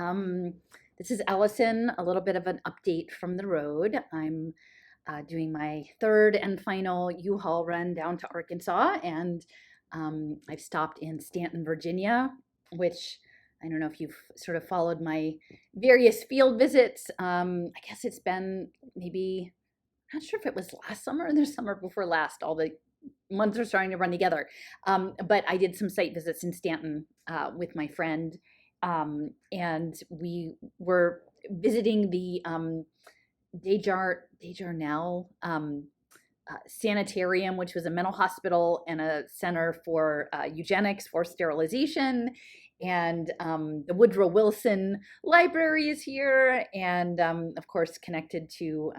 Um, this is Allison, a little bit of an update from the road. I'm doing my third and final U-Haul run down to Arkansas, and I've stopped in Stanton, Virginia, which I don't know if you've sort of followed my various field visits. I guess it's been maybe, I'm not sure if it was last summer or the summer before last. All the months are starting to run together. But I did some site visits in Stanton with my friend, and we were visiting the Desjarnelles sanitarium, which was a mental hospital and a center for eugenics, for sterilization. And the Woodrow Wilson Library is here, and of course connected to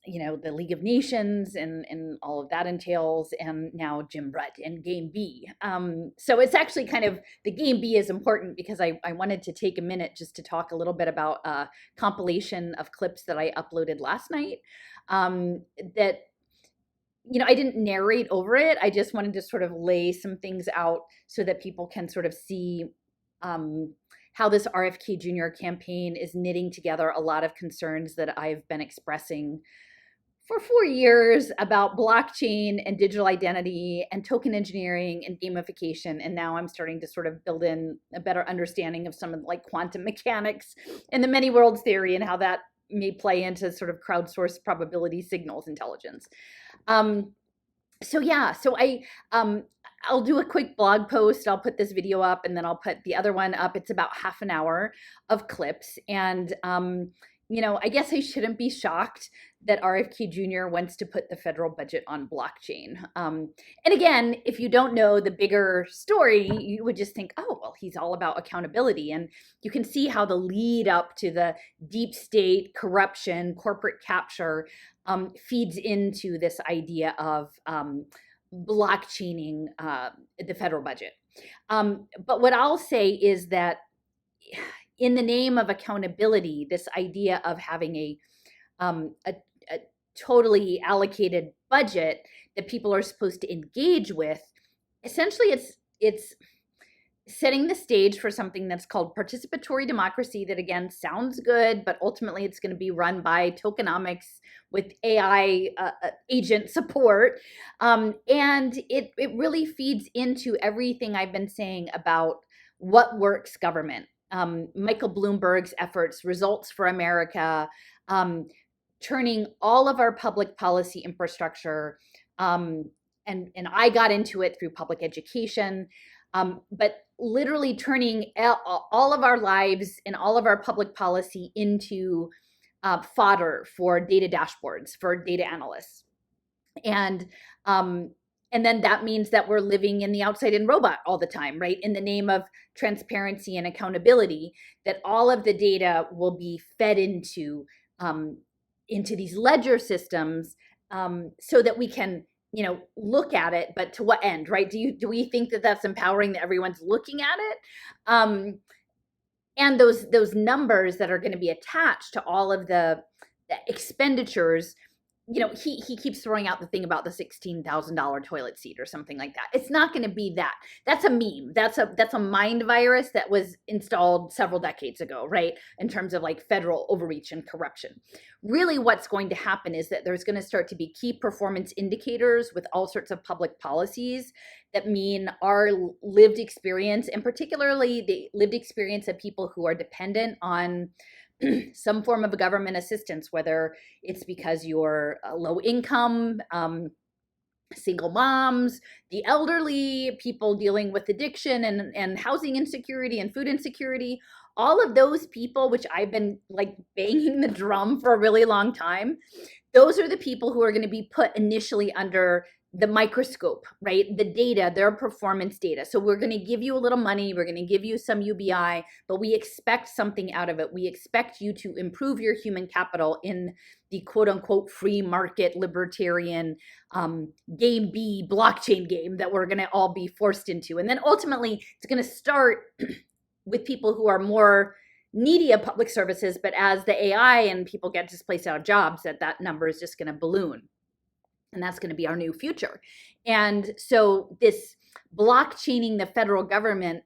the League of Nations and all of that entails, and now Jim Brett and Game B. So it's actually kind of, the Game B is important because I wanted to take a minute just to talk a little bit about a compilation of clips that I uploaded last night that, I didn't narrate over it. I just wanted to sort of lay some things out so that people can sort of see how this RFK Jr. campaign is knitting together a lot of concerns that I've been expressing for 4 years about blockchain and digital identity and token engineering and gamification. And now I'm starting to sort of build in a better understanding of some of like quantum mechanics and the many worlds theory and how that may play into sort of crowdsourced probability signals intelligence. I'll do a quick blog post. I'll put this video up and then I'll put the other one up. It's about half an hour of clips. And, I guess I shouldn't be shocked that RFK Jr. wants to put the federal budget on blockchain. And again, if you don't know the bigger story, you would just think, oh, well, he's all about accountability. And you can see how the lead up to the deep state corruption, corporate capture feeds into this idea of blockchaining the federal budget. But what I'll say is that in the name of accountability, this idea of having a totally allocated budget that people are supposed to engage with, essentially it's setting the stage for something that's called participatory democracy that, again, sounds good, but ultimately it's going to be run by tokenomics with AI agent support. And it really feeds into everything I've been saying about what works government. Michael Bloomberg's efforts, Results for America, turning all of our public policy infrastructure, and I got into it through public education, but literally turning all of our lives and all of our public policy into fodder for data dashboards, for data analysts. And then that means that we're living in the outside-in robot all the time, right? In the name of transparency and accountability, that all of the data will be fed into these ledger systems so that we can, look at it, but to what end, right? Do we think that that's empowering, that everyone's looking at it? And those numbers that are going to be attached to all of the expenditures, he keeps throwing out the thing about the $16,000 toilet seat or something like that. It's not going to be that. That's a meme. That's a mind virus that was installed several decades ago, right? In terms of like federal overreach and corruption. Really what's going to happen is that there's going to start to be key performance indicators with all sorts of public policies that mean our lived experience, and particularly the lived experience of people who are dependent on some form of government assistance, whether it's because you're low income, single moms, the elderly, people dealing with addiction and housing insecurity and food insecurity, all of those people, which I've been like banging the drum for a really long time, those are the people who are going to be put initially under the microscope, right? The data, their performance data. So we're going to give you a little money, we're going to give you some UBI, but we expect something out of it. We expect you to improve your human capital in the quote unquote free market libertarian game B blockchain game that we're going to all be forced into. And then ultimately it's going to start with people who are more needy of public services, but as the AI and people get displaced out of jobs, that number is just going to balloon. And that's going to be our new future. And so this blockchaining the federal government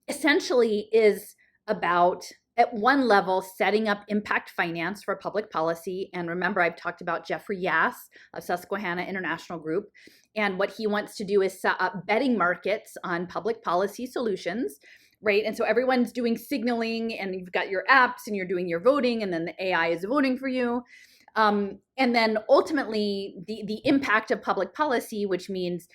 essentially is about, at one level, setting up impact finance for public policy. And remember, I've talked about Jeffrey Yass of Susquehanna International Group. And what he wants to do is set up betting markets on public policy solutions, right? And so everyone's doing signaling, and you've got your apps, and you're doing your voting, and then the AI is voting for you. And then ultimately, the impact of public policy, which means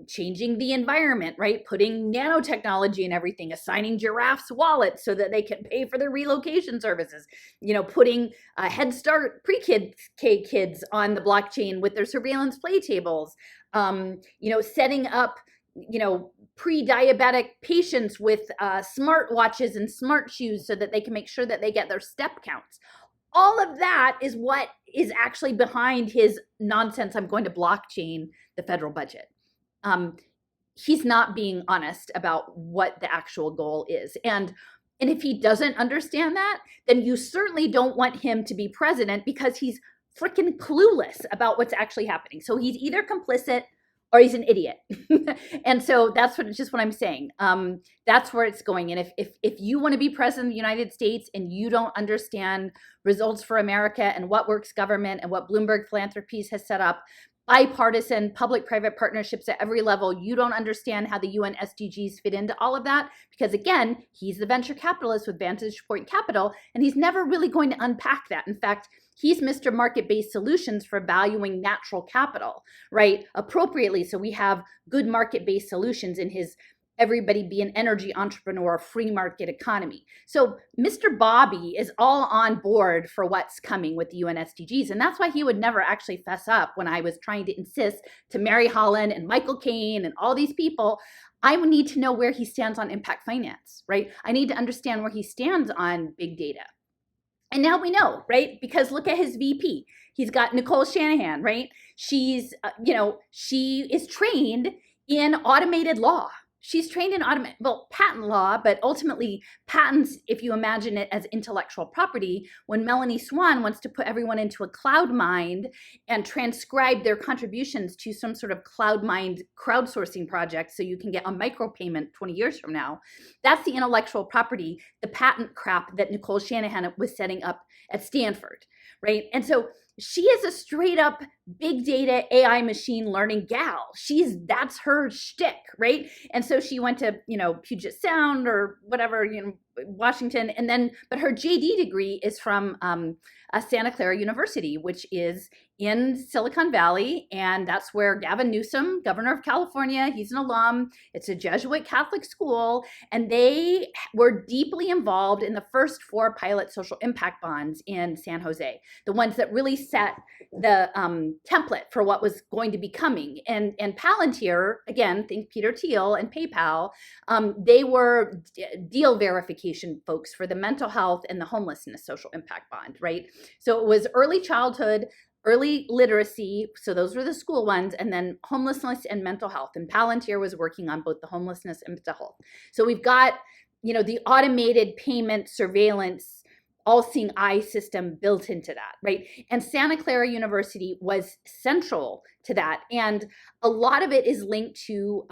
changing the environment, right? Putting nanotechnology in everything, assigning giraffes wallets so that they can pay for their relocation services, putting Head Start pre-K kids on the blockchain with their surveillance play tables, setting up, pre-diabetic patients with smart watches and smart shoes so that they can make sure that they get their step counts. All of that is what is actually behind his nonsense. I'm going to blockchain the federal budget. He's not being honest about what the actual goal is. And if he doesn't understand that, then you certainly don't want him to be president, because he's freaking clueless about what's actually happening. So he's either complicit or he's an idiot. And so that's just what I'm saying. That's where it's going. And if you want to be president of the United States and you don't understand results for America and what works government and what Bloomberg Philanthropies has set up, bipartisan public-private partnerships at every level, you don't understand how the UN SDGs fit into all of that, because again, he's the venture capitalist with Vantage Point Capital, and he's never really going to unpack that. In fact, he's Mr. Market-Based Solutions for valuing natural capital, right, appropriately. So we have good market-based solutions in his everybody be an energy entrepreneur, free market economy. So Mr. Bobby is all on board for what's coming with the UN SDGs. And that's why he would never actually fess up when I was trying to insist to Mary Holland and Michael Caine and all these people. I would need to know where he stands on impact finance, right? I need to understand where he stands on big data. And now we know, right? Because look at his VP. He's got Nicole Shanahan, right? She's, she is trained in automated law. She's trained in patent law, but ultimately patents, if you imagine it as intellectual property, when Melanie Swan wants to put everyone into a cloud mind and transcribe their contributions to some sort of cloud mind crowdsourcing project so you can get a micropayment 20 years from now, that's the intellectual property, the patent crap that Nicole Shanahan was setting up at Stanford, right? And so she is a straight up big data AI machine learning gal. That's her shtick, right? And so she went to, Puget Sound or whatever, Washington, but her JD degree is from Santa Clara University, which is in Silicon Valley, and that's where Gavin Newsom, governor of California, he's an alum. It's a Jesuit Catholic school, and they were deeply involved in the first 4 pilot social impact bonds in San Jose, the ones that really set the template for what was going to be coming. And Palantir, again, think Peter Thiel and PayPal, they were deal verification folks for the mental health and the homelessness social impact bond, right? So it was early childhood, early literacy, so those were the school ones, and then homelessness and mental health. And Palantir was working on both the homelessness and mental health. So we've got, the automated payment surveillance, all-seeing eye system built into that, right? And Santa Clara University was central to that. And a lot of it is linked to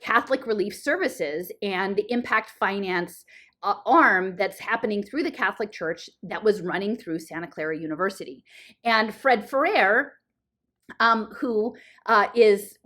Catholic Relief Services and the impact finance arm that's happening through the Catholic Church that was running through Santa Clara University. And Fred Ferrer, who is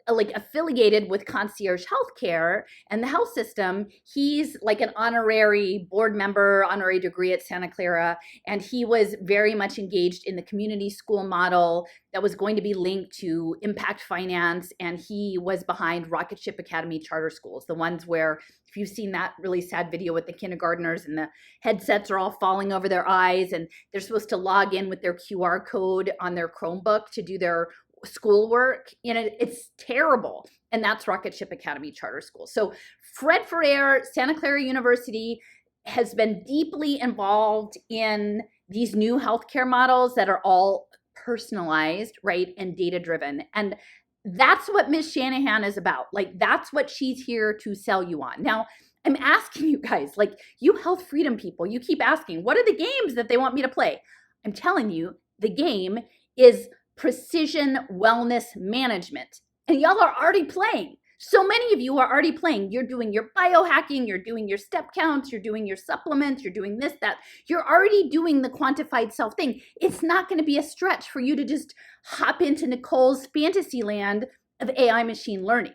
like affiliated with Concierge Healthcare and the health system. He's like an honorary board member, honorary degree at Santa Clara, and he was very much engaged in the community school model that was going to be linked to impact finance, and he was behind Rocket Ship Academy charter schools, the ones where, if you've seen that really sad video with the kindergartners and the headsets are all falling over their eyes and they're supposed to log in with their QR code on their Chromebook to do their schoolwork, it's terrible. And that's Rocket Ship Academy charter school. So Fred Ferrer, Santa Clara University, has been deeply involved in these new healthcare models that are all personalized, right, and data driven. And that's what Ms. Shanahan is about. Like, that's what she's here to sell you on. Now, I'm asking you guys, like, you health freedom people, you keep asking, what are the games that they want me to play? I'm telling you, the game is precision wellness management. And y'all are already playing. So many of you are already playing. You're doing your biohacking, you're doing your step counts, you're doing your supplements, you're doing this, that. You're already doing the quantified self thing. It's not going to be a stretch for you to just hop into Nicole's fantasy land of AI machine learning.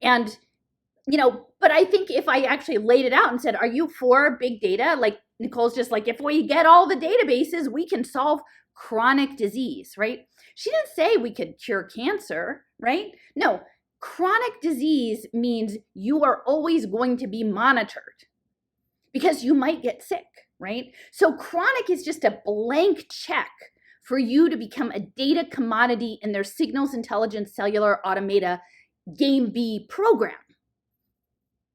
And, but I think if I actually laid it out and said, are you for big data? Like Nicole's just like, if we get all the databases, we can solve chronic disease, right? She didn't say we could cure cancer, right? No. Chronic disease means you are always going to be monitored because you might get sick, right? So chronic is just a blank check for you to become a data commodity in their signals intelligence cellular automata game B program.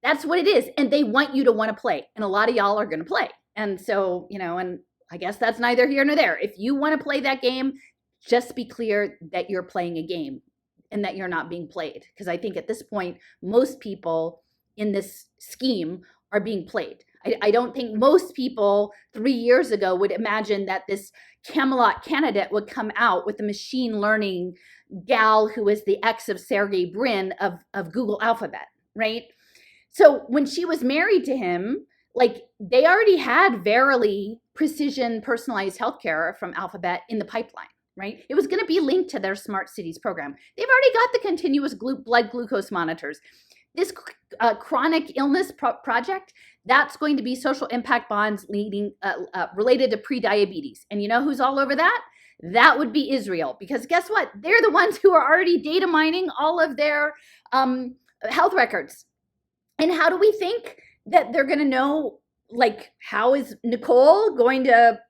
That's what it is. And they want you to want to play. And a lot of y'all are going to play. And so, and I guess that's neither here nor there. If you want to play that game, just be clear that you're playing a game and that you're not being played. Because I think at this point, most people in this scheme are being played. I don't think most people 3 years ago would imagine that this Camelot candidate would come out with a machine learning gal who is the ex of Sergey Brin of Google Alphabet, right? So when she was married to him, like they already had Verily precision personalized healthcare from Alphabet in the pipeline. Right? It was going to be linked to their smart cities program. They've already got the continuous blood glucose monitors. This chronic illness project, that's going to be social impact bonds related to prediabetes. And you know who's all over that? That would be Israel. Because guess what? They're the ones who are already data mining all of their health records. And how do we think that they're going to know, like, how is Nicole going to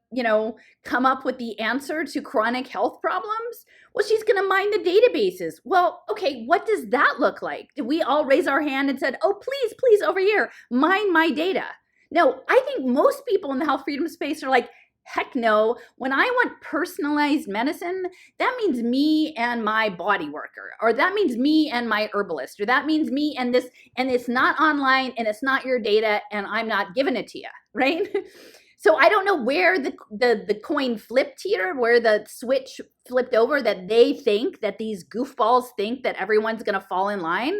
come up with the answer to chronic health problems? Well, she's going to mine the databases. Well, okay, what does that look like? Did we all raise our hand and said, oh, please, over here, mine my data? No, I think most people in the health freedom space are like, heck no. When I want personalized medicine, that means me and my body worker, or that means me and my herbalist, or that means me and this, and it's not online and it's not your data and I'm not giving it to you, right? So I don't know where the coin flipped here, where the switch flipped over, that they think that these goofballs think that everyone's going to fall in line.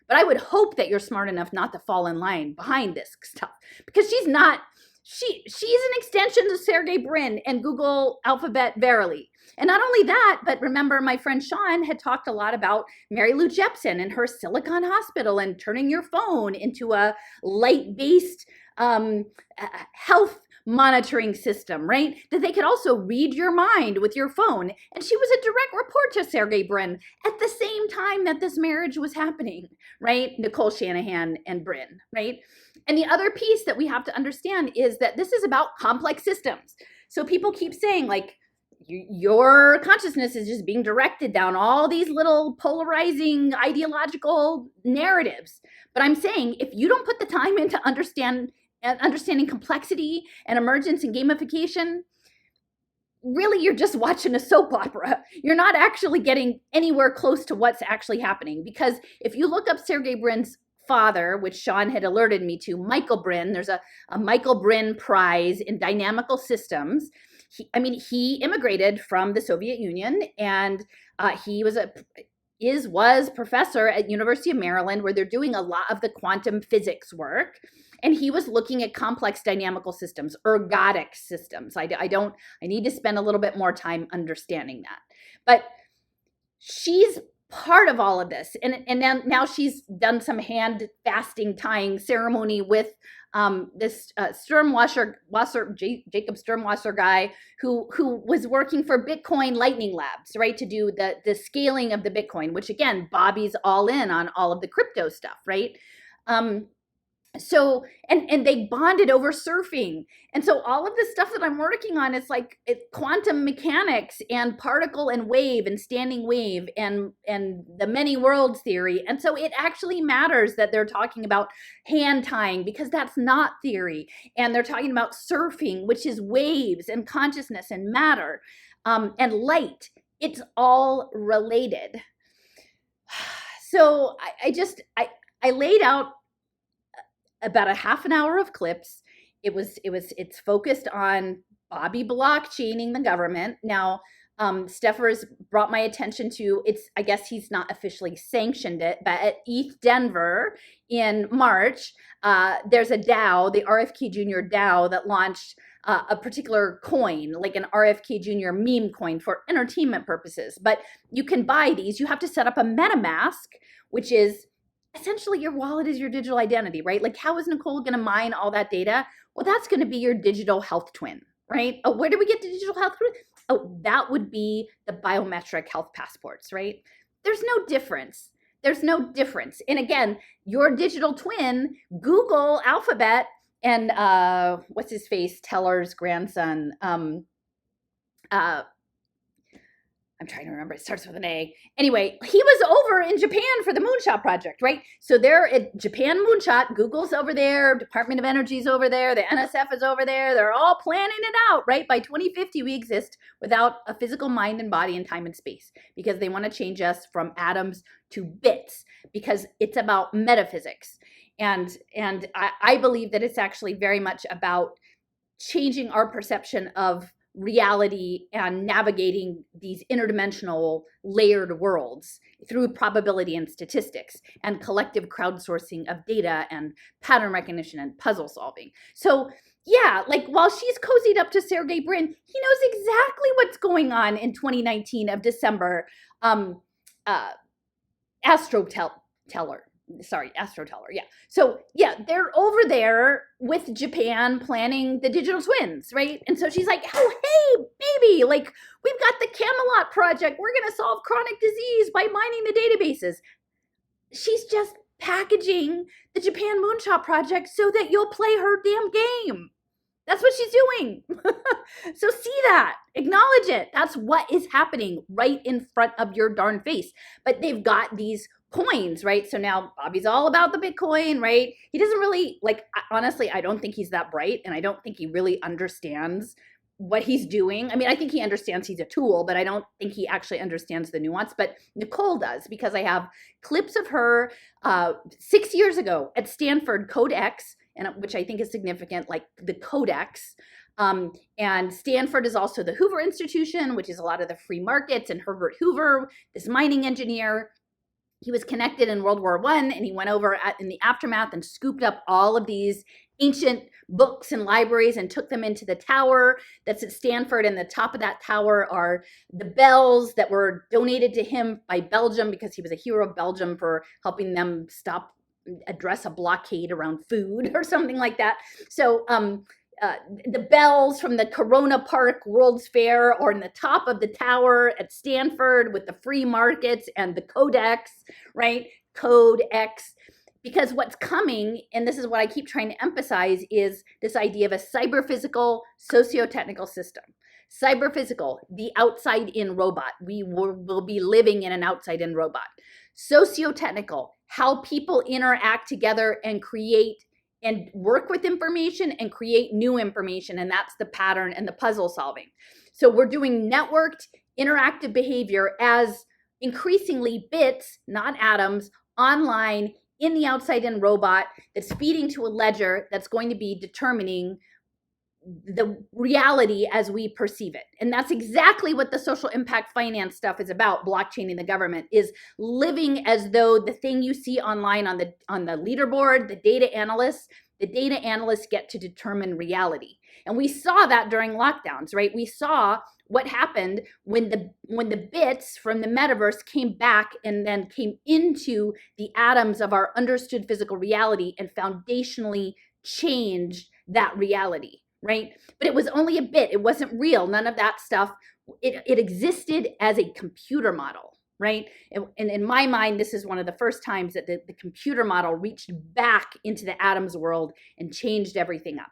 But I would hope that you're smart enough not to fall in line behind this stuff, because she's not. She's an extension to Sergey Brin and Google Alphabet Verily. And not only that, but remember my friend Sean had talked a lot about Mary Lou Jepsen and her Silicon Hospital and turning your phone into a light-based health monitoring system, right? That they could also read your mind with your phone. And she was a direct report to Sergey Brin at the same time that this marriage was happening, right? Nicole Shanahan and Brin, right? And the other piece that we have to understand is that this is about complex systems. So people keep saying, like, your consciousness is just being directed down all these little polarizing ideological narratives. But I'm saying, if you don't put the time into understanding complexity and emergence and gamification, really you're just watching a soap opera. You're not actually getting anywhere close to what's actually happening. Because if you look up Sergey Brin's father, which Sean had alerted me to, Michael Brin, there's a Michael Brin Prize in Dynamical Systems. He immigrated from the Soviet Union, and he was professor at University of Maryland, where they're doing a lot of the quantum physics work. And he was looking at complex dynamical systems, ergodic systems. I need to spend a little bit more time understanding that. But she's part of all of this. And now she's done some hand fasting tying ceremony with this Jacob Sturmwasser guy who was working for Bitcoin Lightning Labs, right, to do the scaling of the Bitcoin, which again, Bobby's all in on all of the crypto stuff, right? So, and they bonded over surfing. And so all of this stuff that I'm working on is like quantum mechanics and particle and wave and standing wave and the many worlds theory. And so it actually matters that they're talking about hand tying, because that's not theory. And they're talking about surfing, which is waves and consciousness and matter and light. It's all related. So I laid out about a half an hour of clips. It's focused on Bobby blockchaining the government. Now, Steffers brought my attention to, I guess he's not officially sanctioned it, but at ETH Denver in March, there's a DAO, the RFK Jr. DAO, that launched a particular coin, like an RFK Jr. meme coin for entertainment purposes. But you can buy these. You have to set up a MetaMask, which is essentially your wallet is your digital identity, right? Like, how is Nicole going to mine all that data? Well, that's going to be your digital health twin, right? Oh, where do we get the digital health twin? Oh, that would be the biometric health passports, right? There's no difference. There's no difference. And again, your digital twin, Google, Alphabet, and what's his face, Teller's grandson, I'm trying to remember. It starts with an A. Anyway, he was over in Japan for the Moonshot project, right? So they're at Japan Moonshot. Google's over there. Department of Energy's over there. The NSF is over there. They're all planning it out, right? By 2050, we exist without a physical mind and body in time and space because they want to change us from atoms to bits because it's about metaphysics. And I believe that it's actually very much about changing our perception of reality and navigating these interdimensional layered worlds through probability and statistics and collective crowdsourcing of data and pattern recognition and puzzle solving. So yeah, like while she's cozied up to Sergey Brin, he knows exactly what's going on in 2019 of December. AstroTeller. Yeah. So yeah, they're over there with Japan planning the digital twins, right? And so she's like, oh, hey, baby, like we've got the Camelot project. We're going to solve chronic disease by mining the databases. She's just packaging the Japan Moonshot project so that you'll play her damn game. That's what she's doing. So see that, acknowledge it. That's what is happening right in front of your darn face. But they've got these coins, right? So now Bobby's all about the Bitcoin, right? He doesn't really, like, honestly, I don't think he's that bright, and I don't think he really understands what he's doing. I mean, I think he understands he's a tool, but I don't think he actually understands the nuance. But Nicole does, because I have clips of her 6 years ago at Stanford Codex, and which I think is significant, like the Codex. And Stanford is also the Hoover Institution, which is a lot of the free markets, and Herbert Hoover, this mining engineer, he was connected in World War I, and he went over in the aftermath and scooped up all of these ancient books and libraries and took them into the tower that's at Stanford. And the top of that tower are the bells that were donated to him by Belgium because he was a hero of Belgium for helping them address a blockade around food or something like that. So the bells from the Corona Park World's Fair are in the top of the tower at Stanford with the free markets and the Codex, right? Codex. Because what's coming, and this is what I keep trying to emphasize, is this idea of a cyber-physical socio-technical system. Cyber-physical, the outside-in robot. We will be living in an outside-in robot. Socio-technical, how people interact together and create and work with information and create new information. And that's the pattern and the puzzle solving. So we're doing networked interactive behavior as increasingly bits, not atoms, online in the outside-in robot that's feeding to a ledger that's going to be determining the reality as we perceive it. And that's exactly what the social impact finance stuff is about. Blockchain in the government is living as though the thing you see online on the leaderboard, the data analysts get to determine reality. And we saw that during lockdowns, right? We saw what happened when the bits from the metaverse came back and then came into the atoms of our understood physical reality and foundationally changed that reality. Right? But it was only a bit. It wasn't real. None of that stuff. It existed as a computer model, right? And in my mind, this is one of the first times that the computer model reached back into the atoms world and changed everything up.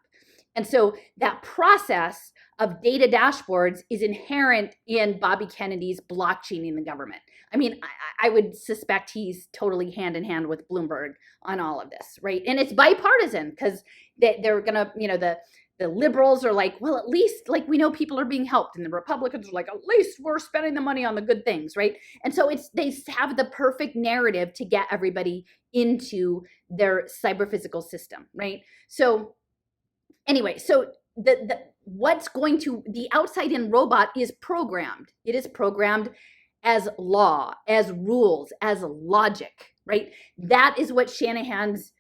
And so that process of data dashboards is inherent in Bobby Kennedy's blockchain in the government. I mean, I would suspect he's totally hand in hand with Bloomberg on all of this, right? And it's bipartisan because they're going to, the liberals are like, well, at least like we know people are being helped. And the Republicans are like, at least we're spending the money on the good things, right? And so they have the perfect narrative to get everybody into their cyber physical system, right? So anyway, so the outside in robot is programmed. It is programmed as law, as rules, as logic, right? That is what Shanahan's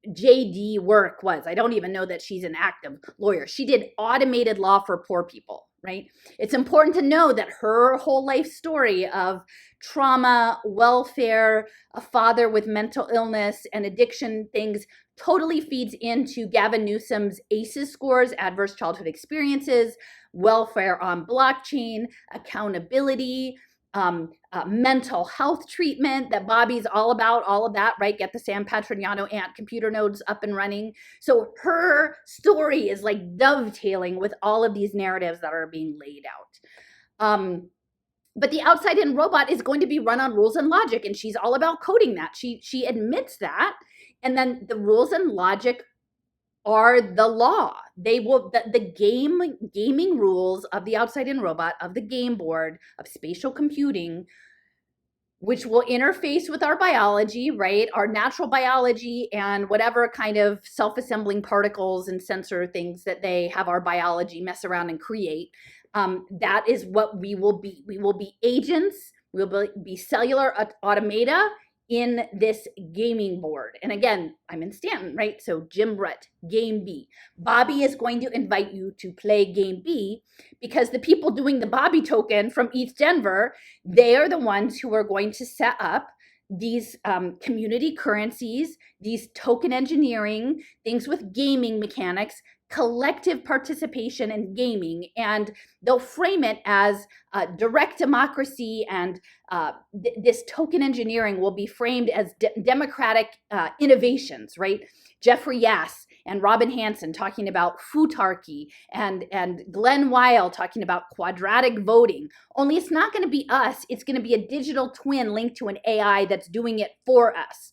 JD work was. I don't even know that she's an active lawyer. She did automated law for poor people, right? It's important to know that her whole life story of trauma, welfare, a father with mental illness and addiction things totally feeds into Gavin Newsom's ACEs scores, adverse childhood experiences, welfare on blockchain, accountability, mental health treatment that Bobby's all about, all of that, right? Get the San Patrignano Ant computer nodes up and running. So her story is like dovetailing with all of these narratives that are being laid out. But the outside in robot is going to be run on rules and logic, and she's all about coding that. She admits that. And then the rules and logic are the law. They will, the gaming rules of the outside in robot, of the game board, of spatial computing, which will interface with our biology, right? Our natural biology and whatever kind of self-assembling particles and sensor things that they have our biology mess around and create. That is what we will be. We will be agents. We will be cellular automata in this gaming board. And again, I'm in Stanton, right? So Jim Brett, game B. Bobby is going to invite you to play game B because the people doing the Bobby token from East Denver, they are the ones who are going to set up these community currencies, these token engineering, things with gaming mechanics, collective participation in gaming, and they'll frame it as direct democracy, and this token engineering will be framed as democratic innovations, right? Jeffrey Yass and Robin Hanson talking about futarchy, and Glenn Weil talking about quadratic voting. Only it's not going to be us. It's going to be a digital twin linked to an AI that's doing it for us.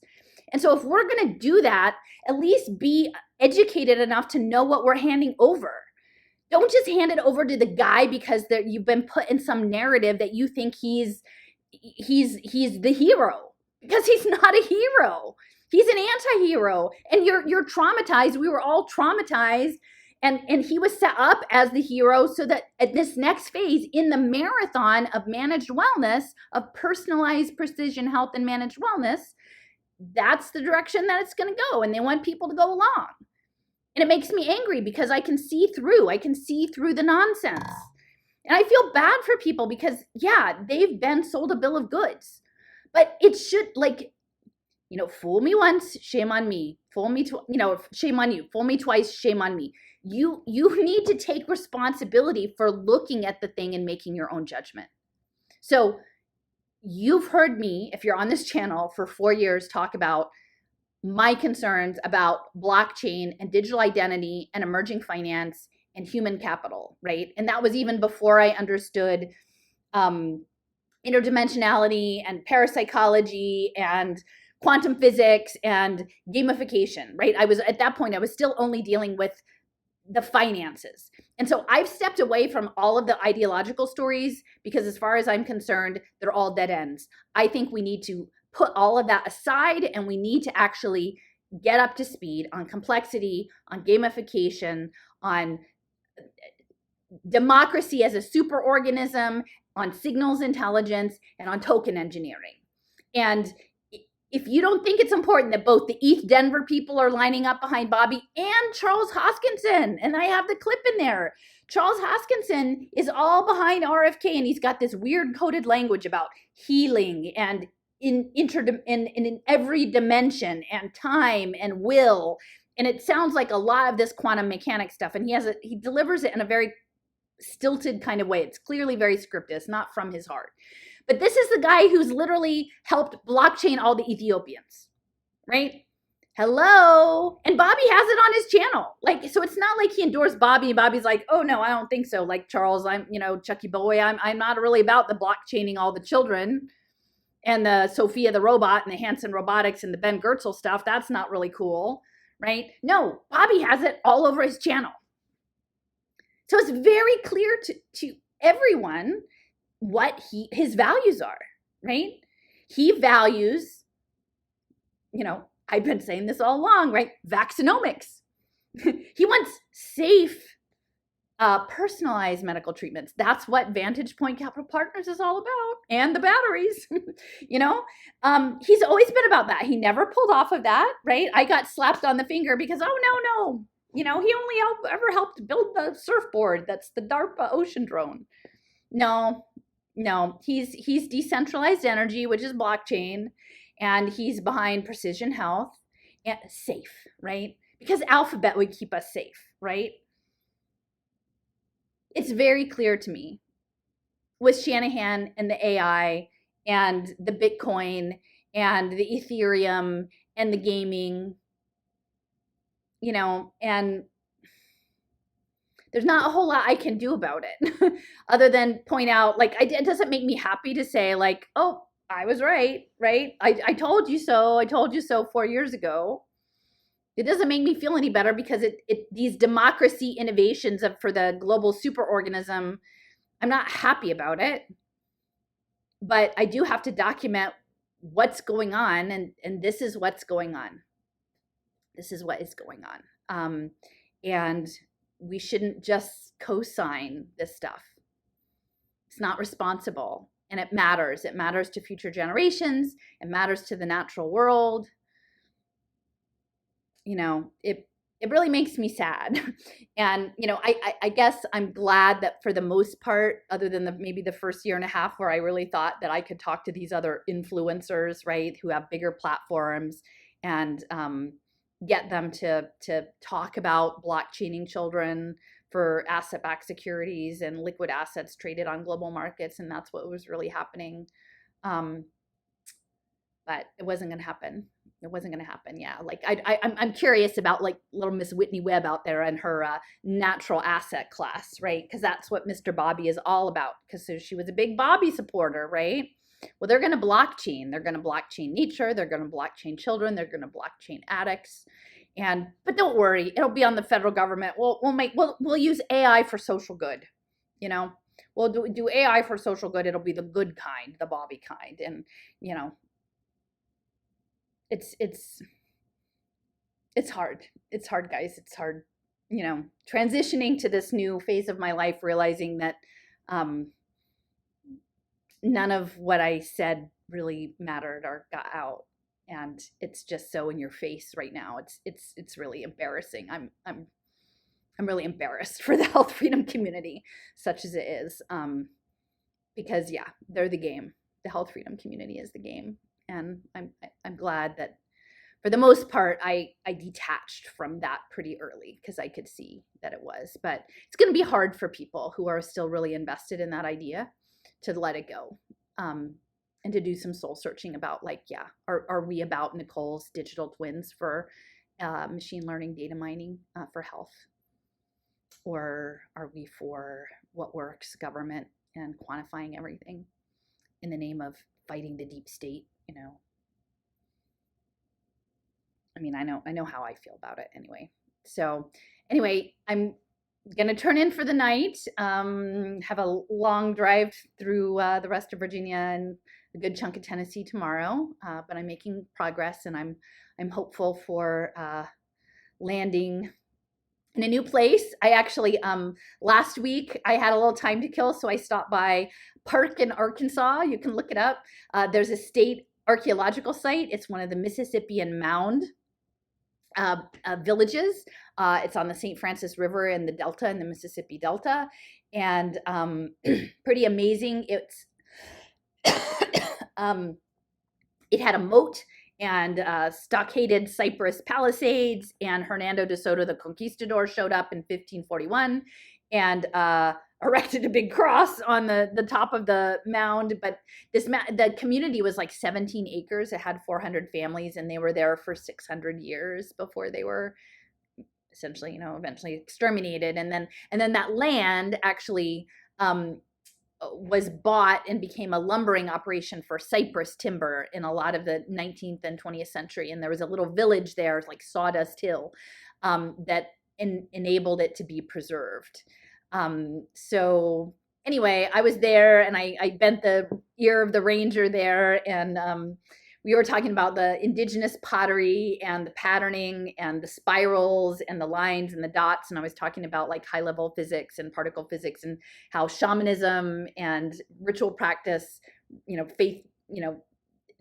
And so if we're going to do that, at least be educated enough to know what we're handing over. Don't just hand it over to the guy because you've been put in some narrative that you think he's the hero, because he's not a hero. He's an anti-hero, and you're traumatized. We were all traumatized, and he was set up as the hero so that at this next phase in the marathon of managed wellness, of personalized precision health and managed wellness, that's the direction that it's going to go, and they want people to go along. And it makes me angry because I can see through the nonsense. And I feel bad for people because, yeah, they've been sold a bill of goods. But it should, fool me once, shame on me. Fool me, shame on you. Fool me twice, shame on me. You need to take responsibility for looking at the thing and making your own judgment. So you've heard me, if you're on this channel for 4 years, talk about my concerns about blockchain and digital identity and emerging finance and human capital, right? And that was even before I understood interdimensionality and parapsychology and quantum physics and gamification, right? At that point, I was still only dealing with the finances. And so I've stepped away from all of the ideological stories because as far as I'm concerned, they're all dead ends. I think we need to put all of that aside, and we need to actually get up to speed on complexity, on gamification, on democracy as a superorganism, on signals intelligence, and on token engineering. And if you don't think it's important that both the East Denver people are lining up behind Bobby and Charles Hoskinson, and I have the clip in there, Charles Hoskinson is all behind RFK, and he's got this weird coded language about healing and in every dimension and time and will. And it sounds like a lot of this quantum mechanics stuff. And he delivers it in a very stilted kind of way. It's clearly very scripted. It's not from his heart. But this is the guy who's literally helped blockchain all the Ethiopians, right? Hello. And Bobby has it on his channel. So it's not like he endorsed Bobby and Bobby's like, oh no, I don't think so. Like Charles, I'm, Chucky Boy, I'm not really about the blockchaining all the children and the Sophia the robot and the Hanson Robotics and the Ben Goertzel stuff. That's not really cool, right? No, Bobby has it all over his channel. So it's very clear to everyone what his values are, right? He values, I've been saying this all along, right? Vaccinomics. He wants safe Personalized medical treatments. That's what Vantage Point Capital Partners is all about, and the batteries. you know, he's always been about that. He never pulled off of that, right? I got slapped on the finger because, oh no, he only ever helped build the surfboard. That's the DARPA ocean drone. No, he's decentralized energy, which is blockchain, and he's behind precision health and safe, right? Because Alphabet would keep us safe, right? It's very clear to me with Shanahan and the AI and the Bitcoin and the Ethereum and the gaming, and there's not a whole lot I can do about it other than point out, like, it doesn't make me happy to say, like, oh, I was right? I told you so. I told you so 4 years ago. It doesn't make me feel any better because these democracy innovations for the global superorganism, I'm not happy about it. But I do have to document what's going on, and this is what's going on. This is what is going on. And we shouldn't just co-sign this stuff. It's not responsible, and it matters. It matters to future generations. It matters to the natural world. It really makes me sad. And, I guess I'm glad that for the most part, other than maybe the first year and a half where I really thought that I could talk to these other influencers, right, who have bigger platforms and get them to talk about blockchaining children for asset-backed securities and liquid assets traded on global markets. And that's what was really happening. But it wasn't going to happen. It wasn't going to happen. Yeah. Like I'm curious about, like, little Miss Whitney Webb out there and her natural asset class, right? Because that's what Mr. Bobby is all about. Because she was a big Bobby supporter, right? Well, they're going to blockchain. They're going to blockchain nature. They're going to blockchain children. They're going to blockchain addicts. But don't worry, it'll be on the federal government. We'll use AI for social good. We'll do AI for social good. It'll be the good kind, the Bobby kind, and it's hard. It's hard, guys. It's hard, transitioning to this new phase of my life, realizing that none of what I said really mattered or got out. And it's just so in your face right now. It's really embarrassing. I'm really embarrassed for the health freedom community, such as it is. Because yeah, they're the game. The health freedom community is the game. And I'm glad that for the most part, I detached from that pretty early because I could see that it was. But it's going to be hard for people who are still really invested in that idea to let it go, and to do some soul searching about, like, yeah, are we about Nicole's digital twins for machine learning data mining for health? Or are we for what works, government, and quantifying everything in the name of fighting the deep state? I mean, I know how I feel about it anyway. So anyway, I'm going to turn in for the night, have a long drive through the rest of Virginia and a good chunk of Tennessee tomorrow. But I'm making progress, and I'm hopeful for landing in a new place. I actually, last week I had a little time to kill, so I stopped by Park in Arkansas. You can look it up. There's a state archaeological site. It's one of the Mississippian mound villages. It's on the St. Francis River in the Delta, in the Mississippi Delta, and pretty amazing. It's it had a moat and stockaded cypress palisades, and Hernando de Soto the Conquistador showed up in 1541 and erected a big cross on the top of the mound. But the community was like 17 acres. It had 400 families, and they were there for 600 years before they were essentially, eventually exterminated. And then that land actually was bought and became a lumbering operation for cypress timber in a lot of the 19th and 20th century. And there was a little village there, like Sawdust Hill, that enabled it to be preserved. So anyway, I was there, and I bent the ear of the ranger there, and we were talking about the indigenous pottery and the patterning and the spirals and the lines and the dots. And I was talking about like high level physics and particle physics and how shamanism and ritual practice, faith,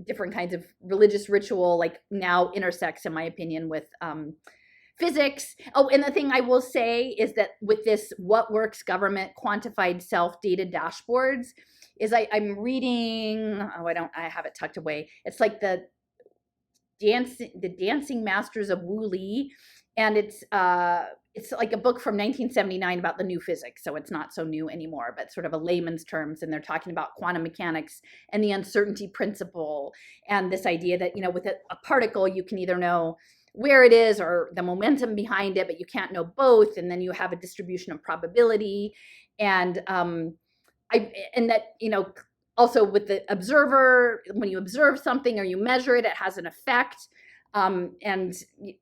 different kinds of religious ritual, like now intersects, in my opinion, with physics. Oh, and the thing I will say is that with this What Works Government Quantified Self Data Dashboards, is I'm reading, I have it tucked away. It's like the Dancing Masters of Wu Li, and it's like a book from 1979 about the new physics, so it's not so new anymore, but sort of a layman's terms, and they're talking about quantum mechanics and the uncertainty principle, and this idea that, with a particle, you can either know where it is or the momentum behind it, but you can't know both, and then you have a distribution of probability, and also with the observer, when you observe something or you measure it, it has an effect. And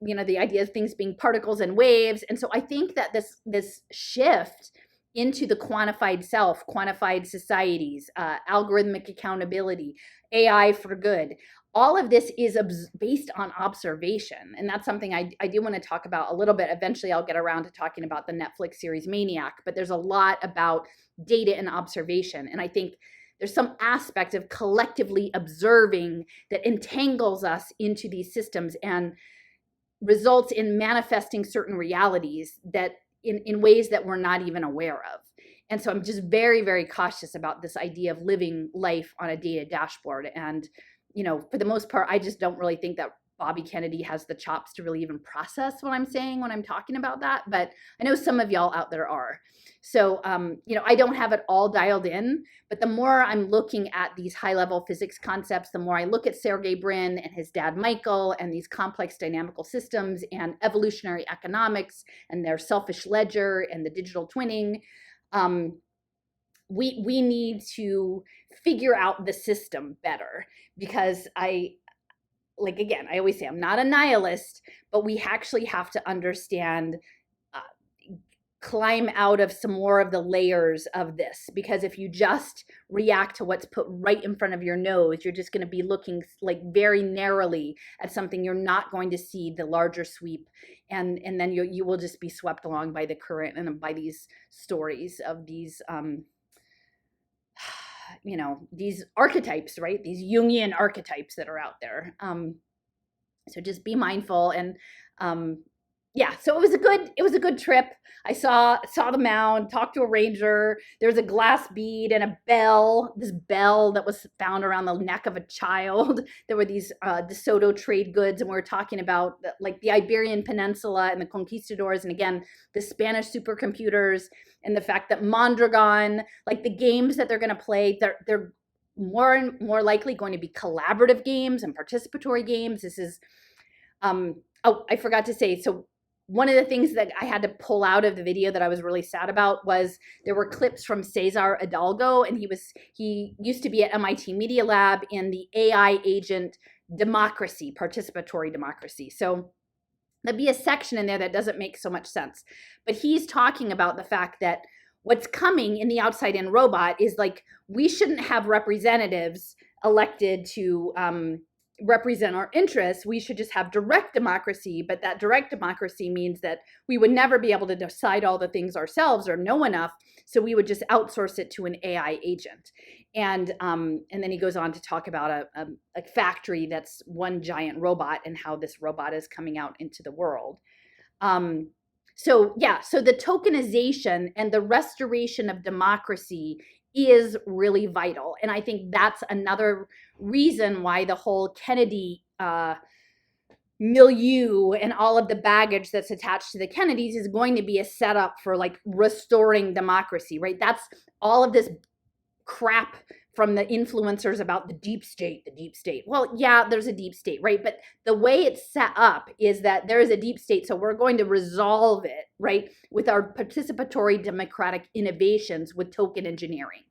the idea of things being particles and waves. And so I think that this shift into the quantified self, quantified societies, algorithmic accountability, AI for good, all of this is based on observation. And that's something I do want to talk about a little bit. Eventually I'll get around to talking about the Netflix series Maniac, but there's a lot about data and observation. And I think there's some aspect of collectively observing that entangles us into these systems and results in manifesting certain realities that in ways that we're not even aware of. And so I'm just very, very cautious about this idea of living life on a data dashboard. And, for the most part, I just don't really think that Bobby Kennedy has the chops to really even process what I'm saying when I'm talking about that. But I know some of y'all out there are. So, I don't have it all dialed in, but the more I'm looking at these high level physics concepts, the more I look at Sergey Brin and his dad, Michael, and these complex dynamical systems and evolutionary economics and their selfish ledger and the digital twinning, we need to figure out the system better, because I always say, I'm not a nihilist, but we actually have to understand, climb out of some more of the layers of this, because if you just react to what's put right in front of your nose, you're just going to be looking like very narrowly at something. You're not going to see the larger sweep, and then you will just be swept along by the current and by these stories of these these archetypes, right? These Jungian archetypes that are out there. So just be mindful. And so it was a good trip. I saw the mound, talked to a ranger. There's a glass bead and a bell, this bell that was found around the neck of a child. There were these DeSoto trade goods, and we were talking about like the Iberian Peninsula and the conquistadors, and again, the Spanish supercomputers, and the fact that Mondragon, like the games that they're going to play, they're more and more likely going to be collaborative games and participatory games. This is, I forgot to say, so one of the things that I had to pull out of the video that I was really sad about was there were clips from Cesar Hidalgo, and he used to be at MIT Media Lab in the AI agent democracy, participatory democracy. So there'd be a section in there that doesn't make so much sense, but he's talking about the fact that what's coming in the outside in robot is like, we shouldn't have representatives elected to represent our interests. We should just have direct democracy, but that direct democracy means that we would never be able to decide all the things ourselves or know enough, so we would just outsource it to an AI agent. And then he goes on to talk about a factory that's one giant robot and how this robot is coming out into the world. So the tokenization and the restoration of democracy is really vital. And I think that's another reason why the whole Kennedy milieu and all of the baggage that's attached to the Kennedys is going to be a setup for like restoring democracy, right? That's all of this crap from the influencers about the deep state. Well, yeah, there's a deep state, right? But the way it's set up is that there is a deep state, so we're going to resolve it, right, with our participatory democratic innovations with token engineering.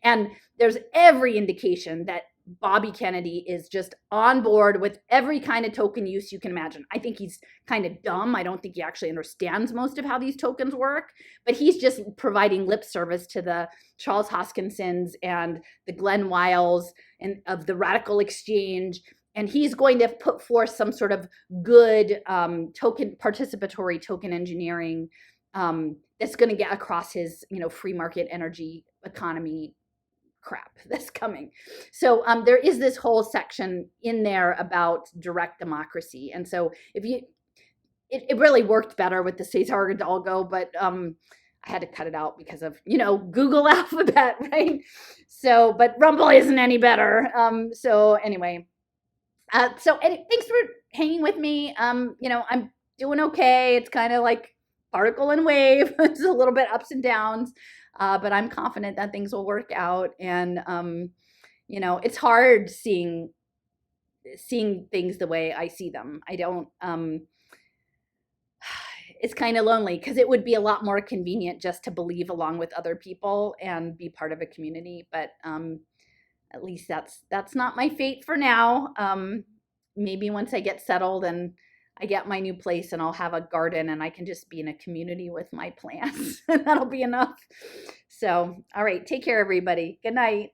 And there's every indication that Bobby Kennedy is just on board with every kind of token use you can imagine. I think he's kind of dumb. I don't think he actually understands most of how these tokens work, but he's just providing lip service to the Charles Hoskinsons and the Glenn Wiles and of the radical exchange and he's going to put forth some sort of good participatory token engineering that's going to get across his, free market energy economy crap that's coming. So there is this whole section in there about direct democracy. And so it really worked better with the Cesar Hidalgo, but I had to cut it out because of, Google Alphabet, right? So, but Rumble isn't any better. So anyway, thanks for hanging with me. I'm doing okay. It's kind of like particle and wave. It's a little bit ups and downs, but I'm confident that things will work out. And it's hard seeing things the way I see them. I don't. It's kind of lonely because it would be a lot more convenient just to believe along with other people and be part of a community. But at least that's not my fate for now. Maybe once I get settled and I get my new place and I'll have a garden and I can just be in a community with my plants. That'll be enough. So, all right, take care, everybody. Good night.